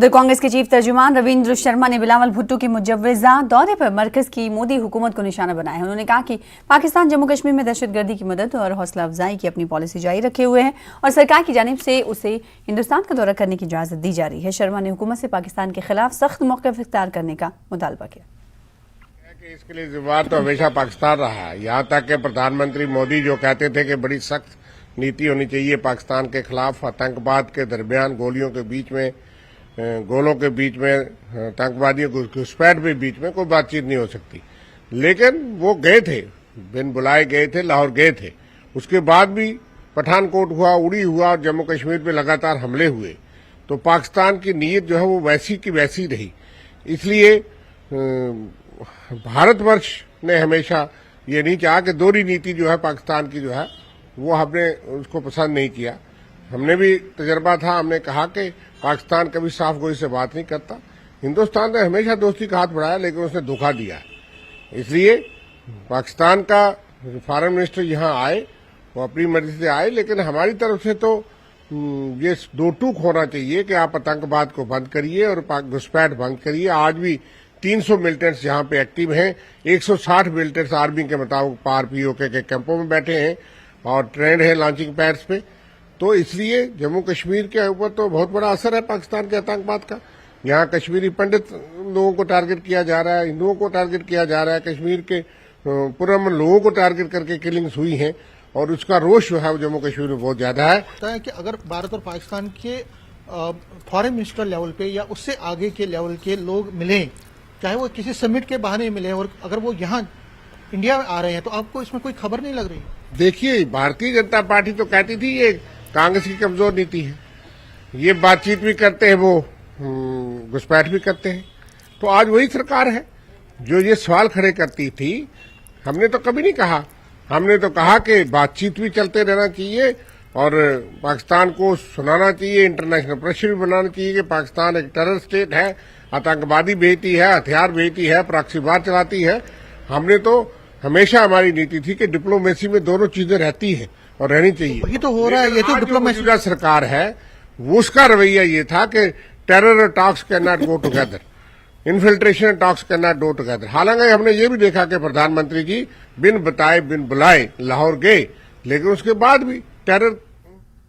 उधर कांग्रेस के चीफ तर्जुमान रविंद्र शर्मा ने बिलावल भुट्टो की मुजव्वजा दौरे पर मरकज की मोदी हुकूमत को निशाना बनाया है। उन्होंने कहा कि पाकिस्तान जम्मू कश्मीर में दहशतगर्दी की मदद और हौसला अफजाई की अपनी पॉलिसी जारी रखे हुए है और सरकार की जानिब से उसे हिंदुस्तान का दौरा करने की इजाजत दी जा रही है। शर्मा ने हुकूमत से पाकिस्तान के खिलाफ सख्त मौक़िफ़ इख्तियार करने का मुतालबा किया। इसके लिए जिम्मेदार तो हमेशा पाकिस्तान रहा है। यहाँ तक कि प्रधानमंत्री मोदी जो कहते थे कि बड़ी सख्त नीति होनी चाहिए पाकिस्तान के खिलाफ, आतंकवाद के दरमियान गोलियों के बीच में, गोलों के बीच में, आतंकवादियों के घुसपैठ के बीच में कोई बातचीत नहीं हो सकती। लेकिन वो गए थे, बिन बुलाए गए थे, लाहौर गए थे। उसके बाद भी पठानकोट हुआ, उड़ी हुआ और जम्मू कश्मीर पे लगातार हमले हुए, तो पाकिस्तान की नीयत जो है वो वैसी की वैसी रही। इसलिए भारतवर्ष ने हमेशा ये नहीं चाहा कि दोहरी नीति जो है पाकिस्तान की जो है वो हमने उसको पसंद नहीं किया। हमने भी तजर्बा था, हमने कहा कि पाकिस्तान कभी साफ गोई से बात नहीं करता। हिंदुस्तान ने हमेशा दोस्ती का हाथ बढ़ाया, लेकिन उसने धोखा दिया। इसलिए पाकिस्तान का फॉरेन मिनिस्टर यहाँ आए, वो अपनी मर्जी से आए, लेकिन हमारी तरफ से तो ये दो टूक होना चाहिए कि आप आतंकवाद को बंद करिए और घुसपैठ बंद करिए। आज भी 300 मिलिटेंट्स यहाँ पे एक्टिव हैं, 160 मिलिटेंट्स आर्मी के मुताबिक पार पीओके के कैंपों में बैठे हैं और ट्रेंड है लॉन्चिंग पैड्स पे। तो इसलिए जम्मू कश्मीर के ऊपर तो बहुत बड़ा असर है पाकिस्तान के आतंकवाद का। यहाँ कश्मीरी पंडित लोगों को टारगेट किया जा रहा है, हिंदुओं को टारगेट किया जा रहा है, कश्मीर के पुरअमन लोगों को टारगेट करके किलिंग्स हुई हैं और उसका रोष जो है वो जम्मू कश्मीर में बहुत ज्यादा है। कि अगर भारत और पाकिस्तान के फॉरेन मिनिस्टर लेवल पे या उससे आगे के लेवल के लोग मिले, चाहे वो किसी समिट के बहाने मिले, और अगर वो यहाँ इंडिया में आ रहे हैं तो आपको इसमें कोई खबर नहीं लग रही? देखिए, भारतीय जनता पार्टी तो कहती थी ये कांग्रेस की कमजोर नीति है, ये बातचीत भी करते हैं, वो घुसपैठ भी करते हैं। तो आज वही सरकार है जो ये सवाल खड़े करती थी। हमने तो कभी नहीं कहा, हमने तो कहा कि बातचीत भी चलते रहना चाहिए और पाकिस्तान को सुनाना चाहिए, इंटरनेशनल प्रेशर भी बनाना चाहिए कि पाकिस्तान एक टेरर स्टेट है, आतंकवादी भेजती है, हथियार भेजती है, प्रॉक्सी वार चलाती है। हमने तो हमेशा हमारी नीति थी कि डिप्लोमेसी में दोनों चीजें रहती हैं और रहनी चाहिए। ये तो हो रहा है, ये तो डिप्लोमेसी का सरकार है, उसका रवैया ये था कि terror talks can not go together, infiltration talks can not go together. हालांकि हमने ये भी देखा कि प्रधानमंत्री जी बिन बताए बिन बुलाए लाहौर गए, लेकिन उसके बाद भी टेरर